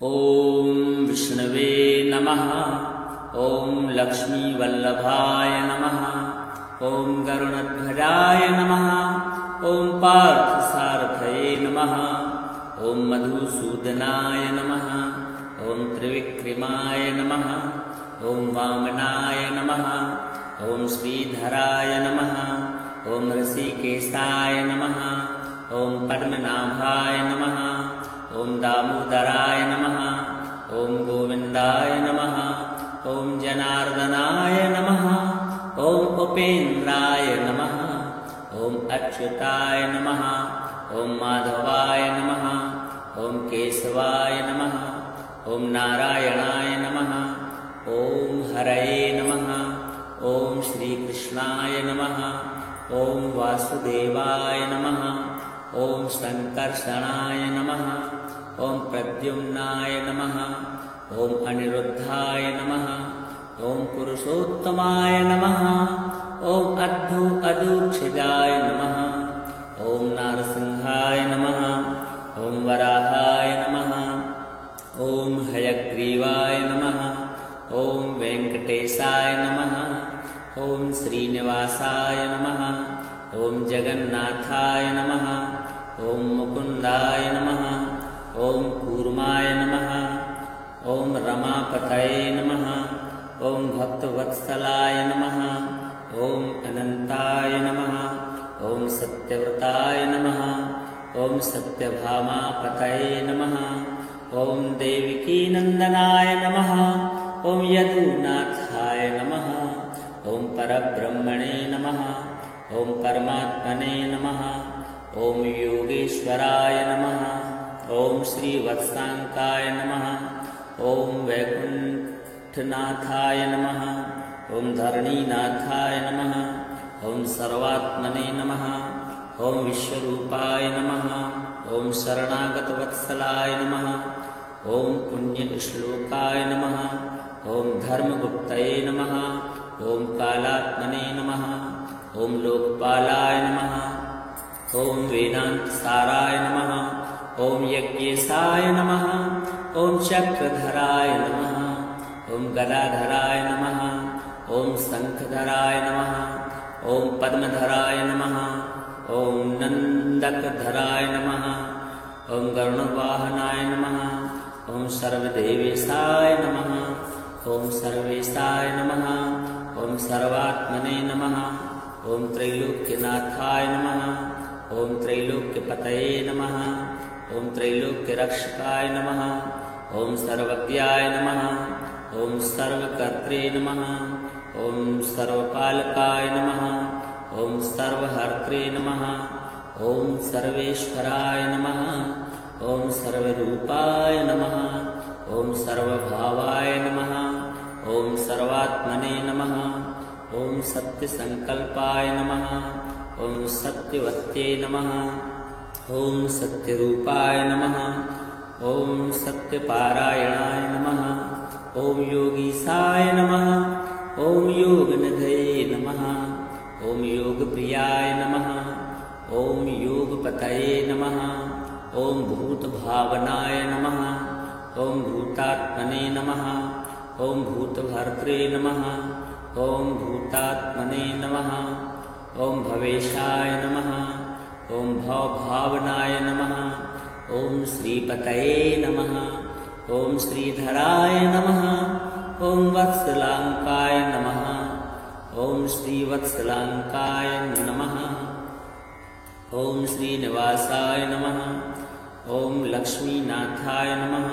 ॐ विष्णवे नमः। ॐ लक्ष्मीवल्लभाय नमः। ॐ गरुडध्वजाय नमः। ॐ पार्थसारथये नमः। ॐ मधुसूदनाय नमः। ॐ त्रिविक्रमाय नमः। ॐ वामनाय नमः। ॐ श्रीधराय नमः। ॐ ऋषिकेशाय नमः। ॐ पद्मनाभाय नमः। ॐ दामोदराय नमः। ॐ गोविन्दाय नमः। ॐ जनार्दनाय नमः। ॐ उपेन्द्राय नमः। ॐ अच्युताय नमः। ॐ माधवाय नमः। ॐ केशवाय नमः। ॐ नारायणाय नमः। ॐ हरये नमः। ॐ श्रीकृष्णाय नमः। ॐ वासुदेवाय नमः। ॐ सङ्कर्षणाय नमः। ॐ प्रद्युम्नाय नमः। ॐ अनिरुद्धाय नमः। ॐ पुरुषोत्तमाय नमः। ॐ अधूक्षजाय नमः। ॐ नारसिंहाय नमः। ॐ वराहाय नमः। ॐ हयग्रीवाय नमः। ॐ वेङ्कटेशाय नमः। ॐ श्रीनिवासाय नमः। ॐ जगन्नाथाय नमः। ॐ मुकुन्दाय नमः। ॐ कूर्माय नमः। ॐ रमापतये नमः। ॐ भक्तवत्सलाय नमः। ॐ अनन्ताय नमः। ॐ सत्यव्रताय नमः। ॐ सत्यभामापतये नमः। ॐ देवकीनन्दनाय नमः। ॐ यदुनाथाय नमः। ॐ परब्रह्मणे नमः। ॐ परमात्मने नमः। ॐ योगेश्वराय नमः। ॐ श्रीवत्साङ्काय नमः। ॐ वैकुण्ठनाथाय नमः। ॐ धरणीनाथाय नमः। ॐ सर्वात्मने नमः। ॐ विश्वरूपाय नमः। ॐ शरणागतवत्सलाय नमः। ॐ पुण्यश्लोकाय नमः। ॐ धर्मगुप्तये नमः। ॐ कालात्मने नमः। ॐ लोकपालाय नमः। ॐ वेदान्तसाराय नमः। ॐ यज्ञेशाय नमः। ॐ चक्रधराय नमः। ॐ गदाधराय नमः। ॐ शङ्खधराय नमः। ॐ पद्मधराय नमः। ॐ नन्दकधराय नमः। ॐ गरुडवाहनाय नमः। ॐ सर्वदेवेशाय नमः। ॐ सर्वेशाय नमः। ॐ सर्वात्मने नमः। ॐ त्रैलोक्यनाथाय नमः। ॐ त्रैलोक्यपतये नमः। ॐ त्रैलोक्यरक्षकाय नमः। ॐ सर्वज्ञाय नमः। ॐ सर्वकर्त्रे नमः। ॐ सर्वपालकाय नमः। ॐ सर्वहर्त्रे नमः। ॐ सर्वेश्वराय नमः। ॐ सर्वरूपाय नमः। ॐ सर्वभावाय नमः। ॐ सर्वात्मने नमः। ॐ सत्यसङ्कल्पाय नमः। ॐ सत्यवत्ये नमः। ॐ सत्यरूपाय नमः। ॐ सत्यपारायणाय नमः। ॐ योगीशाय नमः। ॐ योगनिधये नमः। ॐ योगप्रियाय नमः। ॐ योगपतये नमः। ॐ भूतभावनाय नमः। ॐ भूतात्मने नमः। ॐ भूतभर्त्रे नमः। ॐ भूतात्मने नमः। ॐ भवेशाय नमः। ॐ भवभावनाय नमः। ॐ श्रीपतये नमः। ॐ श्रीधराय नमः। ॐ वत्सलाङ्काय नमः। ॐ श्रीवत्सलाङ्काय नमः। ॐ श्रीनिवासाय नमः। ॐ लक्ष्मीनाथाय नमः।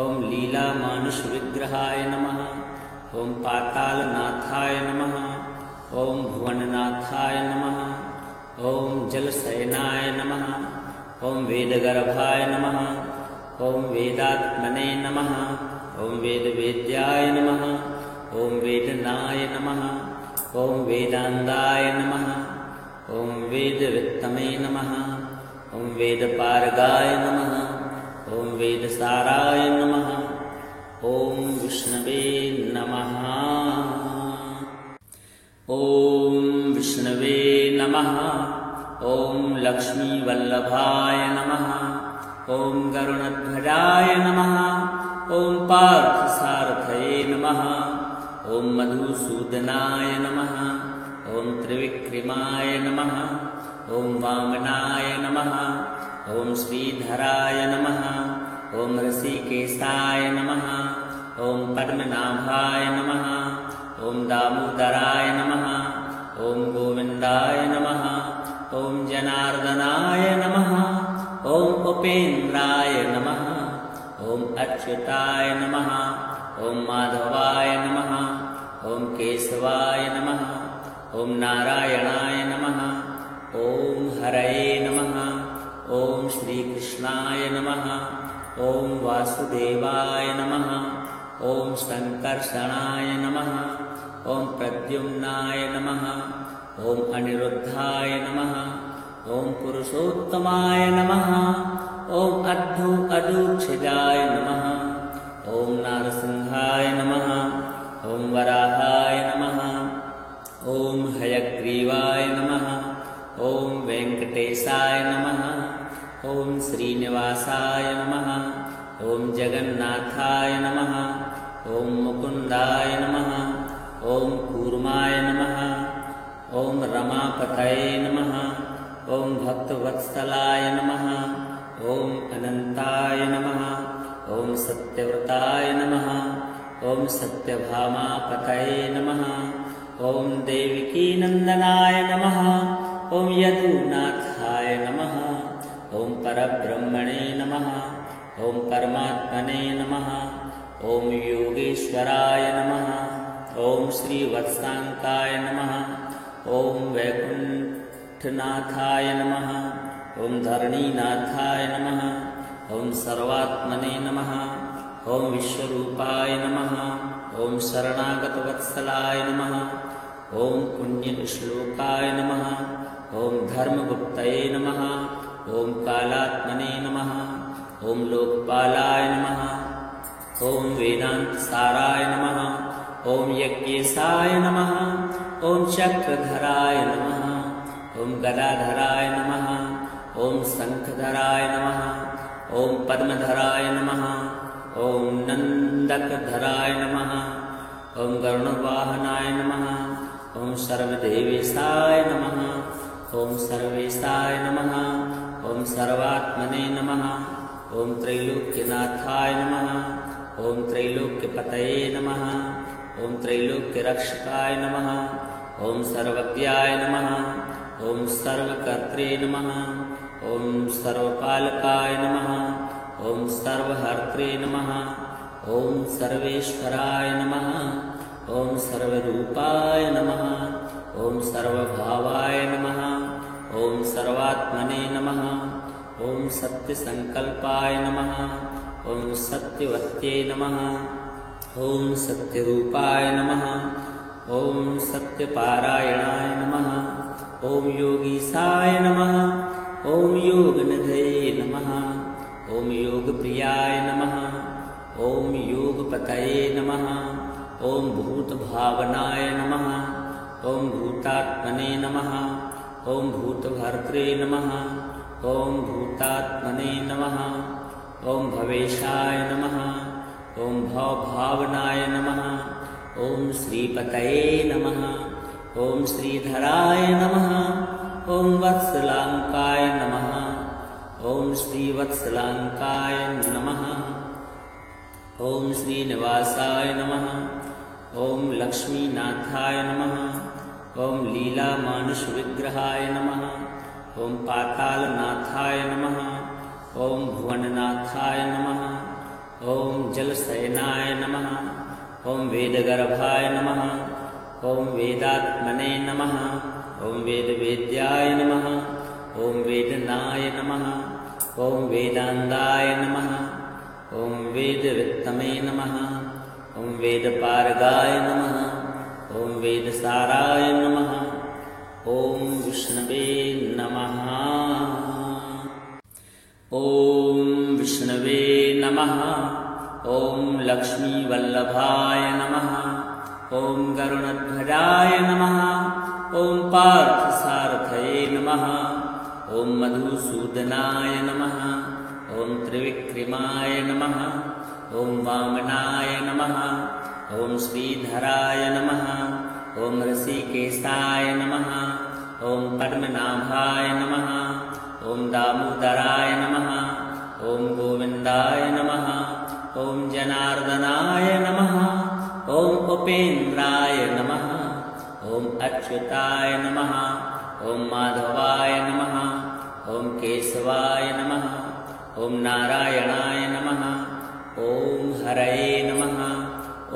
ॐ लीलामानुषविग्रहाय नमः। ॐ पातालनाथाय नमः। ॐ भुवननाथाय नमः। ॐ जलशयनाय नमः। ॐ वेदगर्भाय नमः। ॐ वेदात्मने नमः। ॐ वेदवेद्याय नमः। ॐ वेदनाय नमः। ॐ वेदान्ताय नमः। ॐ वेदवित्तमे नमः। ॐ वेदपारगाय नमः। ॐ वेदसाराय नमः। ॐ विष्णवे नमः। ॐ विष्णवे नमः। ॐ लक्ष्मीवल्लभाय नमः। ॐ गरुडध्वजाय नमः। पार्थसारथये नमः। ॐ मधुसूदनाय नमः। ॐ त्रिविक्रमाय नमः। ॐ वामनाय नमः। ॐ श्रीधराय नमः। ॐ ऋषिकेशाय नमः। ॐ पद्मनाभाय नमः। ॐ दामोदराय नमः। ॐ गोविन्दाय नमः। ॐ जनार्दनाय नमः। ॐ उपेन्द्राय नमः। ॐ अच्युताय नमः। ॐ माधवाय नमः। ॐ केशवाय नमः। ॐ नारायणाय नमः। ॐ हरये नमः। ॐ श्रीकृष्णाय नमः। ॐ वासुदेवाय नमः। ॐ संकर्षणाय नमः। ॐ प्रद्युम्नाय नमः। ॐ अनिरुद्धाय नमः। ॐ पुरुषोत्तमाय नमः। ॐ अदूक्षजाय नमः। ॐ नारसिंहाय नमः। ॐ वराहाय नमः। ॐ हयग्रीवाय नमः। ॐ वेङ्कटेशाय नमः। ॐ श्रीनिवासाय नमः। ॐ जगन्नाथाय नमः। ॐ मुकुन्दाय नमः। ॐ कूर्माय नमः। ॐ रमापतये नमः। ॐ भक्तवत्सलाय नमः। ॐ अनन्ताय नमः। ॐ सत्यव्रताय नमः। ॐ सत्यभामापतये नमः। ॐ देवकीनन्दनाय नमः। ॐ यदुनाथाय नमः। ॐ परब्रह्मणे नमः। ॐ परमात्मने नमः। ॐ योगेश्वराय नमः। ॐ श्रीवत्साङ्काय नमः। ॐ वैकुण्ठनाथाय नमः। ॐ धरणीनाथाय नमः। ॐ सर्वात्मने नमः। ॐ विश्वरूपाय नमः। ॐ शरणागतवत्सलाय नमः। ॐ पुण्यश्लोकाय नमः। ॐ धर्मगुप्तये नमः। ॐ कालात्मने नमः। ॐ लोकपालाय नमः। ॐ वेदान्तसाराय नमः। ॐ यज्ञेशाय नमः। ॐ चक्रधराय नमः। ॐ गदाधराय नमः। ॐ शङ्खधराय नमः। ॐ पद्मधराय नमः। ॐ नन्दकधराय नमः। ॐ गरुडवाहनाय नमः। ॐ सर्वदेवेशाय नमः। ॐ सर्वेशाय नमः। ॐ सर्वात्मने नमः। ॐ त्रैलोक्यनाथाय नमः। ॐ त्रैलोक्यपतये नमः। ॐ त्रैलोक्यरक्षकाय नमः। ॐ सर्वज्ञाय नमः। ॐ सर्वकर्त्रे नमः। ॐ सर्वपालकाय नमः। ॐ सर्वहर्त्रे नमः। ॐ सर्वेश्वराय नमः। ॐ सर्वरूपाय नमः। ॐ सर्वभावाय नमः। ॐ सर्वात्मने नमः। ॐ सत्यसङ्कल्पाय नमः। ॐ सत्यवत्ये नमः। ॐ सत्यरूपाय नमः। ॐ सत्यपारायणाय नमः। ॐ योगीशाय नमः। ॐ योगनिधये नमः। ॐ योगप्रियाय नमः। ॐ योगपतये नमः। ॐ भूतभावनाय नमः। ॐ भूतात्मने नमः। ॐ भूतभर्त्रे नमः। ॐ भूतात्मने नमः। ॐ भवेशाय नमः। ॐ भवभावनाय नमः। ॐ श्रीपतये नमः। ॐ श्रीधराय नमः। ॐ वत्सलाङ्काय नमः। ॐ श्रीवत्सलाङ्काय नमः। ॐ श्रीनिवासाय नमः। ॐ लक्ष्मीनाथाय नमः। ॐ लीलामानुषविग्रहाय नमः। ॐ पातालनाथाय नमः। ॐ भुवननाथाय नमः। ॐ जलशयनाय नमः। ॐ वेदगर्भाय नमः। ॐ वेदात्मने नमः। ॐ वेदवेद्याय नमः। ॐ वेदनाय नमः। ॐ वेदान्ताय नमः। ॐ वेदवित्तमे नमः। ॐ वेदपारगाय नमः। ॐ वेदसाराय नमः। ॐ विष्णवे नमः। ॐ विष्णवे नमः। ॐ लक्ष्मीवल्लभाय नमः। ॐ गरुडध्वजाय नमः। ॐ पार्थसारथये नमः। ॐ मधुसूदनाय नमः। ॐ त्रिविक्रमाय नमः। ॐ वामनाय नमः ॐ श्रीधराय नमः ॐ ऋषिकेशाय नमः ॐ पद्मनाभाय नमः ॐ दामोदराय नमः ॐ गोविन्दाय नमः ॐ जनार्दनाय नमः ॐ उपेन्द्राय नमः ॐ अच्युताय नमः ॐ माधवाय नमः ॐ केशवाय नमः ॐ नारायणाय नमः ॐ हरये नमः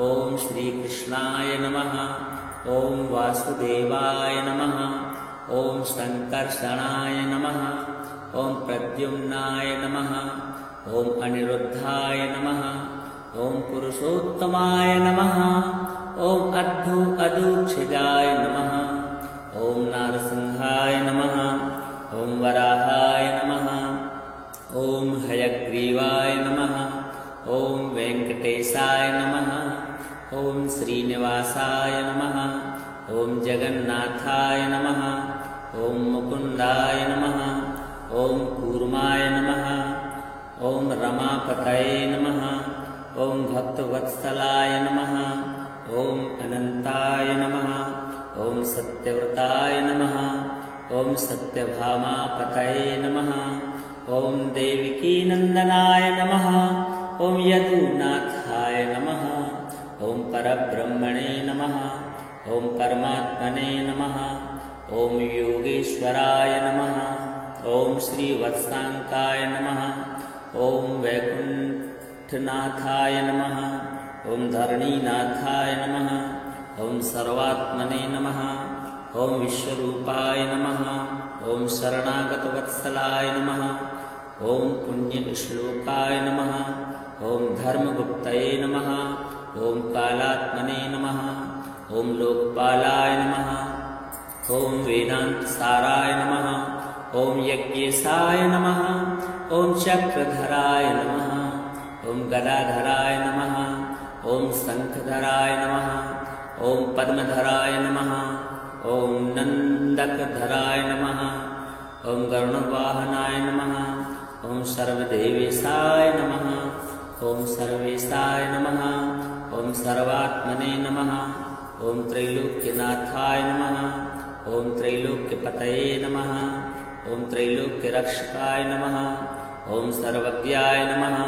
ॐ श्रीकृष्णाय नमः ॐ वासुदेवाय नमः ॐ सङ्कर्षणाय नमः ॐ प्रद्युम्नाय नमः ॐ अनिरुद्धाय नमः ॐ पुरुषोत्तमाय नमः ॐ अदूक्षजाय नमः ॐ नारसिंहाय नमः ॐ वराहाय नमः ॐ हयग्रीवाय नमः ॐ वेङ्कटेशाय नमः ॐ श्रीनिवासाय नमः ॐ जगन्नाथाय नमः ॐ मुकुन्दाय नमः ॐ कूर्माय नमः ॐ रमापतये नमः ॐ भक्तवत्सलाय नमः ॐ अनन्ताय नमः ॐ सत्यव्रताय नमः ॐ सत्यभामापतये नमः ॐ देवकीनन्दनाय नमः ॐ यदुनाथाय नमः ॐ परब्रह्मणे नमः ॐ परमात्मने नमः ॐ योगेश्वराय नमः ॐ श्रीवत्साङ्काय नमः ॐ वैकुण्ठनाथाय नमः ॐ धरणीनाथाय नमः ॐ सर्वात्मने नमः ॐ विश्वरूपाय नमः ॐ शरणागतवत्सलाय नमः ॐ पुण्यश्लोकाय नमः ॐ धर्मगुप्तये नमः ॐ कालात्मने नमः ॐ लोकपालाय नमः ॐ वेदान्तसाराय नमः ॐ यज्ञेशाय नमः ॐ चक्रधराय नमः ॐ गदाधराय नमः ॐ शङ्खधराय नमः ॐ पद्मधराय नमः ॐ नन्दकधराय नमः ॐ गरुडवाहनाय नमः ॐ सर्वदेवेशाय नमः ॐ सर्वेशाय नमः ॐ सर्वात्मने नमः ॐ त्रैलोक्यनाथाय नमः ॐ त्रैलोक्यपतये नमः ॐ त्रैलोक्यरक्षकाय नमः ॐ सर्वज्ञाय नमः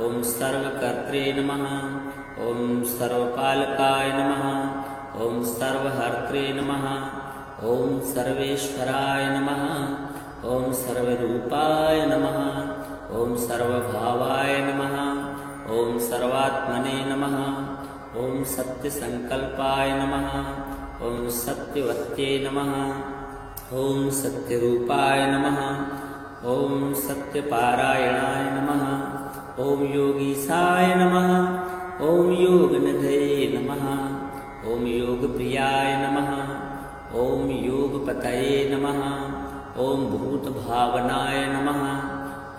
ॐ सर्वकर्त्रे नमः ॐ सर्वपालकाय नमः ॐ सर्वहर्त्रे नमः ॐ सर्वेश्वराय नमः ॐ सर्वरूपाय नमः ॐ सर्वभावाय नमः ॐ सर्वात्मने नमः ॐ सत्यसङ्कल्पाय नमः ॐ सत्यवत्ये नमः ॐ सत्यरूपाय नमः ॐ सत्यपारायणाय नमः ॐ योगीशाय नमः ॐ योगनिधये नमः ॐ योगप्रियाय नमः ॐ योगपतये नमः ॐ भूतभावनाय नमः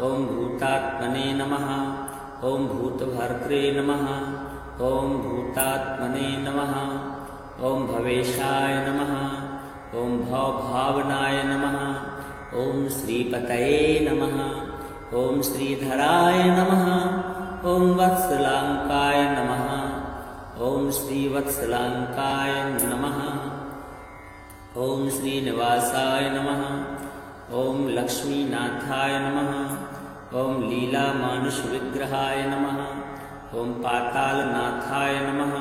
ॐ भूतात्मने नमः ॐ भूतभर्त्रे नमः ॐ भूतात्मने नमः ॐ भवेशाय नमः ॐ भवभावनाय नमः ॐ श्रीपतये नमः ॐ श्रीधराय नमः ॐ वत्सलाङ्काय नमः ॐ श्रीवत्सलाङ्काय नमः ॐ श्रीनिवासाय नमः ॐ लक्ष्मीनाथाय नमः ॐ लीलामानुषविग्रहाय नमः ॐ पातालनाथाय नमः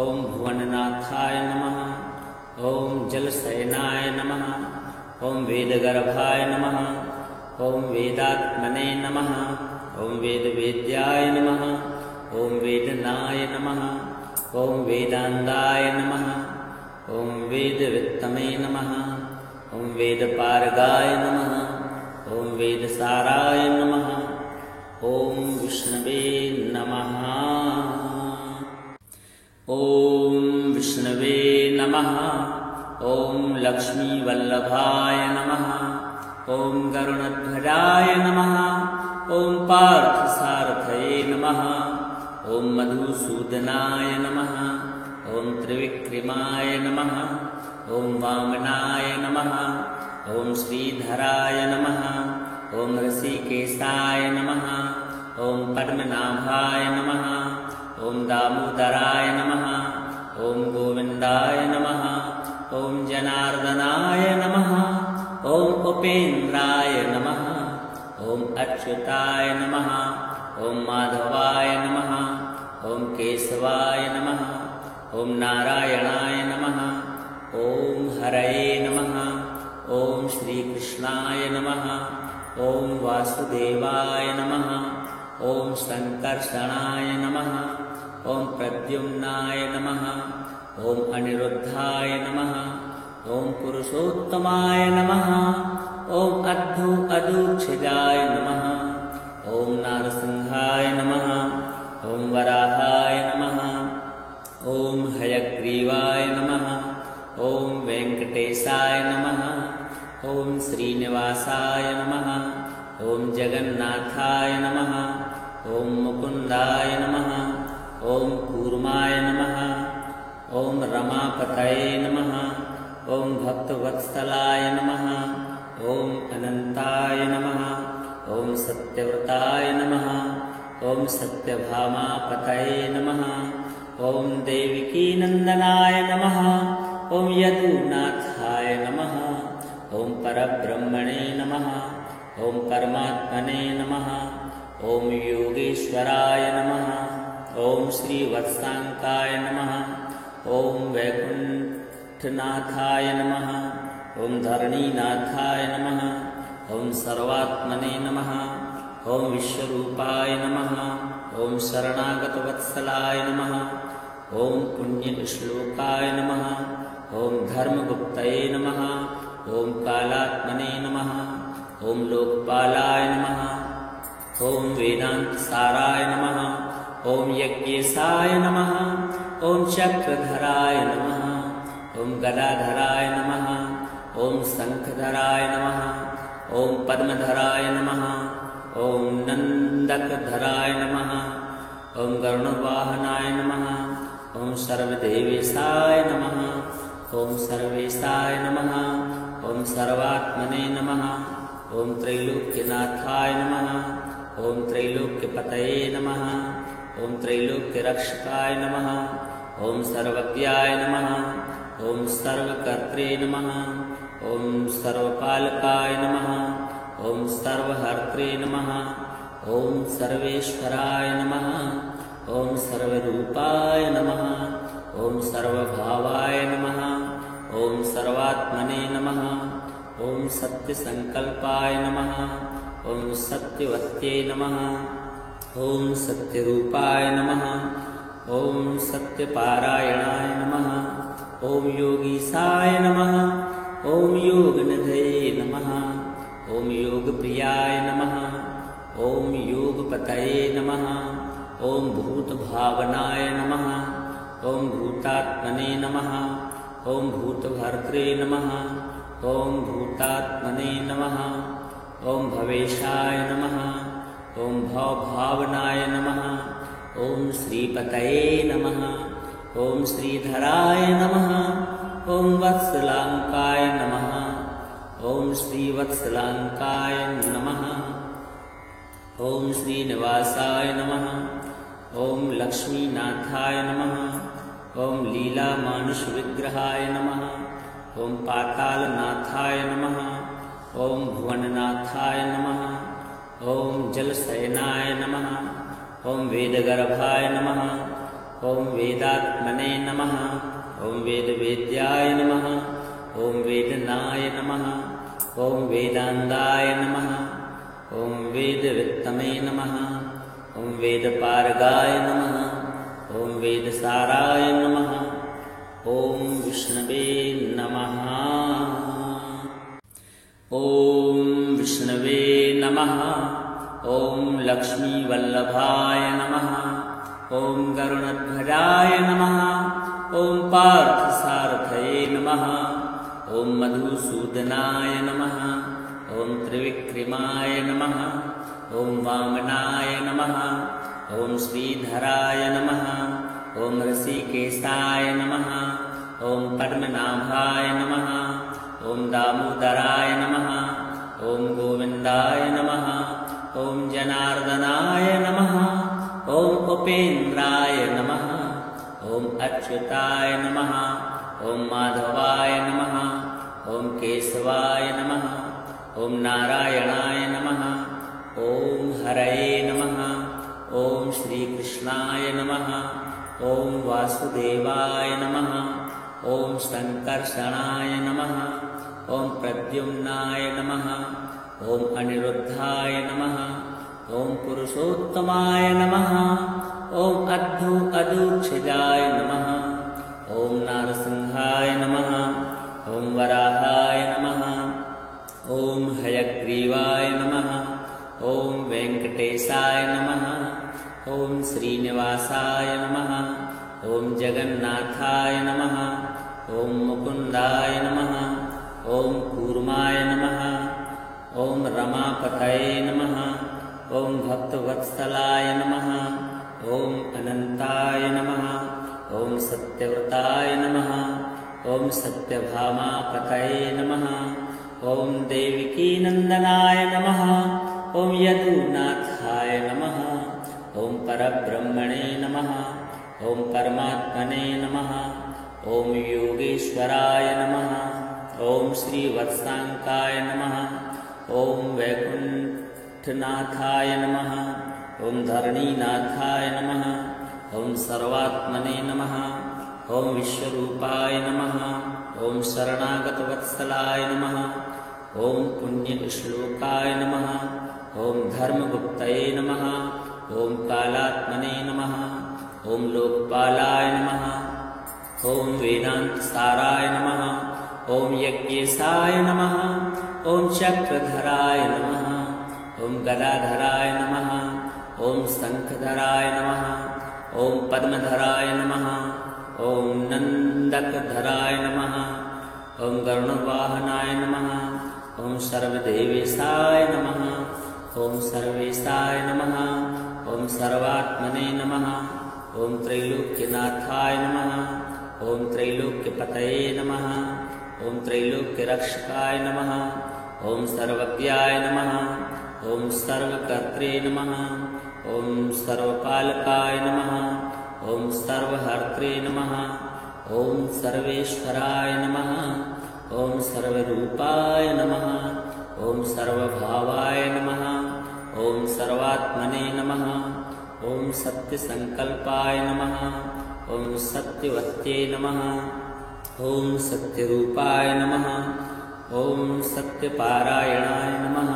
ॐ भुवननाथाय नमः ॐ जलशयनाय नमः ॐ वेदगर्भाय नमः ॐ वेदात्मने नमः ॐ वेदवेद्याय नमः ॐ वेदनाय नमः ॐ वेदान्ताय नमः ॐ वेदवित्तमे नमः ॐ वेदपारगाय नमः ॐ वेदसाराय नमः ॐ विष्णवे नमः ॐ विष्णवे नमः ॐ लक्ष्मीवल्लभाय नमः ॐ गरुडध्वजाय नमः ॐ पार्थसारथये नमः ॐ मधुसूदनाय नमः ॐ त्रिविक्रमाय नमः ॐ वामनाय नमः ॐ श्रीधराय नमः ॐ ऋषिकेशाय नमः ॐ पद्मनाभाय नमः। ॐ दामोदराय नमः। ॐ गोविन्दाय नमः। ॐ जनार्दनाय नमः। ॐ उपेन्द्राय नमः। ॐ अच्युताय नमः। ॐ माधवाय नमः। ॐ केशवाय नमः। ॐ नारायणाय नमः। ॐ हरये नमः। ॐ श्रीकृष्णाय नमः। ॐ वासुदेवाय नमः। ॐ सङ्कर्षणाय नमः। ॐ प्रद्युम्नाय नमः। ॐ अनिरुद्धाय नमः। ॐ पुरुषोत्तमाय नमः। ॐ अदूच्छिदाय नमः। ॐ नारसिंहाय नमः। ॐ वराहाय नमः। ॐ हयग्रीवाय नमः। ॐ वेङ्कटेशाय नमः। ॐ श्रीनिवासाय नमः। ॐ जगन्नाथाय नमः। ॐ मुकुन्दाय नमः। ॐ कूर्माय नमः। ॐ रमापतये नमः। ॐ भक्तवत्सलाय नमः। ॐ अनन्ताय नमः। ॐ सत्यव्रताय नमः। ॐ सत्यभामापतये नमः। ॐ देवकीनन्दनाय नमः। ॐ यदुनाथाय नमः। ॐ परब्रह्मणे नमः। ॐ परमात्मने नमः। ॐ योगेश्वराय नमः। ॐ श्रीवत्साङ्काय नमः। ॐ वैकुण्ठनाथाय नमः। ॐ धरणीनाथाय नमः। ॐ सर्वात्मने नमः। ॐ विश्वरूपाय नमः। ॐ शरणागतवत्सलाय नमः। ॐ पुण्यश्लोकाय नमः। ॐ धर्मगुप्तये नमः। ॐ कालात्मने नमः। ॐ लोकपालाय नमः। ॐ वेदान्तसाराय नमः। ॐ यज्ञेशाय नमः। ॐ चक्रधराय नमः। ॐ गदाधराय नमः। ॐ शङ्खधराय नमः। ॐ पद्मधराय नमः। ॐ नन्दकधराय नमः। ॐ गरुडवाहनाय नमः। ॐ सर्वदेवेशाय नमः। ॐ सर्वेशाय नमः। ॐ सर्वात्मने नमः। ॐ त्रैलोक्यनाथाय नमः। ॐ त्रैलोक्यपतये नमः। ॐ त्रैलोक्यरक्षकाय नमः। ॐ सर्वज्ञाय नमः। ॐ सर्वकर्त्रे नमः। ॐ सर्वपालकाय नमः। ॐ सर्वहर्त्रे नमः। ॐ सर्वेश्वराय नमः। ॐ सर्वरूपाय नमः। ॐ सर्वभावाय नमः। ॐ सर्वात्मने नमः। ॐ सत्यसङ्कल्पाय नमः। ॐ सत्यवत्ये नमः। ॐ सत्यरूपाय नमः। ॐ सत्यपारायणाय नमः। ॐ योगीशाय नमः। ॐ योगनिधये नमः। ॐ योगप्रियाय नमः। ॐ योगपतये नमः। ॐ भूतभावनाय नमः। ॐ भूतात्मने नमः। ॐ भूतभर्त्रे नमः। ॐ भूतात्मने नमः। ॐ भवेशाय नमः। ॐ भवभावनाय नमः। ॐ श्रीपतये नमः। ॐ श्रीधराय नमः। ॐ वत्सलाङ्काय नमः। ॐ श्रीवत्सलाङ्काय नमः। ॐ श्रीनिवासाय नमः। ॐ लक्ष्मीनाथाय नमः। ॐ लीलामानुषविग्रहाय नमः। ॐ पातालनाथाय नमः। ॐ भुवननाथाय नमः। ॐ जलशयनाय नमः। ॐ वेदगर्भाय नमः। ॐ वेदात्मने नमः। ॐ वेदवेद्याय नमः। ॐ वेदनाय नमः। ॐ वेदान्ताय नमः। ॐ वेदवित्तमे नमः। ॐ वेदपारगाय नमः। ॐ वेदसाराय नमः। ॐ विष्णवे नमः। ॐ विष्णवे नमः। ॐ लक्ष्मीवल्लभाय नमः। ॐ गरुडध्वजाय नमः। ॐ पार्थसारथये नमः। ॐ मधुसूदनाय नमः। ॐ त्रिविक्रमाय नमः। ॐ वामनाय नमः। ॐ श्रीधराय नमः। ॐ ऋषिकेशाय नमः। ॐ पद्मनाभाय नमः। ॐ दामोदराय नमः। ॐ गोविन्दाय नमः। ॐ जनार्दनाय नमः। ॐ उपेन्द्राय नमः। ॐ अच्युताय नमः। ॐ माधवाय नमः। ॐ केशवाय नमः। ॐ नारायणाय नमः। ॐ हरये नमः। ॐ श्रीकृष्णाय नमः। ॐ वासुदेवाय नमः। ॐ सङ्कर्षणाय नमः। ॐ प्रद्युम्नाय नमः। ॐ अनिरुद्धाय नमः। ॐ पुरुषोत्तमाय नमः। ॐ अदूक्षजाय नमः। ॐ नारसिंहाय नमः। ॐ वराहाय नमः। ॐ हयग्रीवाय नमः। ॐ वेङ्कटेशाय नमः। ॐ श्रीनिवासाय नमः। ॐ जगन्नाथाय नमः। ॐ मुकुन्दाय नमः। ॐ कूर्माय नमः। ॐ रमापतये नमः। ॐ भक्तवत्सलाय नमः। ॐ अनन्ताय नमः। ॐ सत्यव्रताय नमः। ॐ सत्यभामापतये नमः। ॐ देवकीनन्दनाय नमः। ॐ यदुनाथाय नमः। ॐ परब्रह्मणे नमः। ॐ परमात्मने नमः। ॐ योगेश्वराय नमः। ॐ श्रीवत्साङ्काय नमः। ॐ वैकुण्ठनाथाय नमः। ॐ धरणीनाथाय नमः। ॐ सर्वात्मने नमः। ॐ विश्वरूपाय नमः। ॐ शरणागतवत्सलाय नमः। ॐ पुण्यश्लोकाय नमः। ॐ धर्मगुप्तये नमः। ॐ कालात्मने नमः। ॐ लोकपालाय नमः। ॐ वेदान्तसाराय नमः। ॐ यज्ञेशाय नमः। ॐ चक्रधराय नमः। ॐ गदाधराय नमः। ॐ शङ्खधराय नमः। ॐ पद्मधराय नमः। ॐ नन्दकधराय नमः। ॐ गरुडवाहनाय नमः। ॐ सर्वदेवेशाय नमः। ॐ सर्वेशाय नमः। ॐ सर्वात्मने नमः। ॐ त्रैलोक्यनाथाय नमः। ॐ त्रैलोक्यपतये नमः। ॐ त्रैलोक्यरक्षकाय नमः। ॐ सर्वज्ञाय नमः। ॐ सर्वकर्त्रे नमः। ॐ सर्वपालकाय नमः। ॐ सर्वहर्त्रे नमः। ॐ सर्वेश्वराय नमः। ॐ सर्वरूपाय नमः। ॐ सर्वभावाय नमः। ॐ सर्वात्मने नमः। ॐ सत्यसङ्कल्पाय नमः। ॐ सत्यवत्ये नमः। ॐ सत्यरूपाय नमः। ॐ सत्यपारायणाय नमः।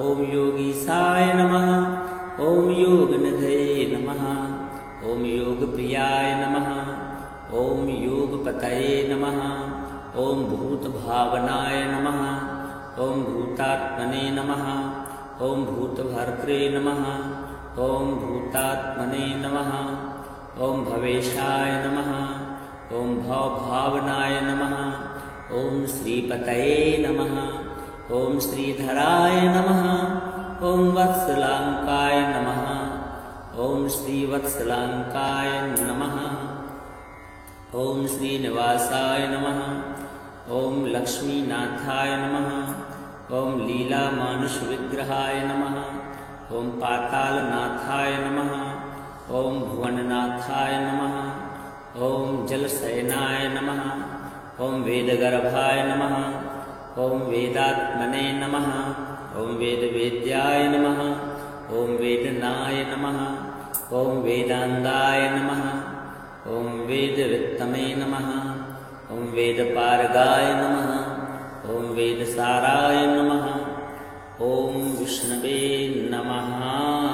ॐ योगीशाय नमः। ॐ योगनिधये नमः। ॐ योगप्रियाय नमः। ॐ योगपतये नमः। ॐ भूतभावनाय नमः। ॐ भूतात्मने नमः। ॐ भूतभर्त्रे नमः। ॐ भूतात्मने नमः। ॐ भवेशाय नमः। ॐ भवभावनाय नमः। ॐ श्रीपतये नमः। ॐ श्रीधराय नमः। ॐ वत्सलाङ्काय नमः। ॐ श्रीवत्सलाङ्काय नमः। ॐ श्रीनिवासाय नमः। ॐ लक्ष्मीनाथाय नमः। ॐ लीलामानुषविग्रहाय नमः। ॐ पातालनाथाय नमः। ॐ भुवननाथाय नमः। ॐ जलशयनाय नमः। ॐ वेदगर्भाय नमः। ॐ वेदात्मने नमः। ॐ वेदवेद्याय नमः। ॐ वेदनाय नमः। ॐ वेदान्ताय नमः। ॐ वेदवित्तमे नमः। ॐ वेदपारगाय नमः। ॐ वेदसाराय नमः। ॐ विष्णवे नमः।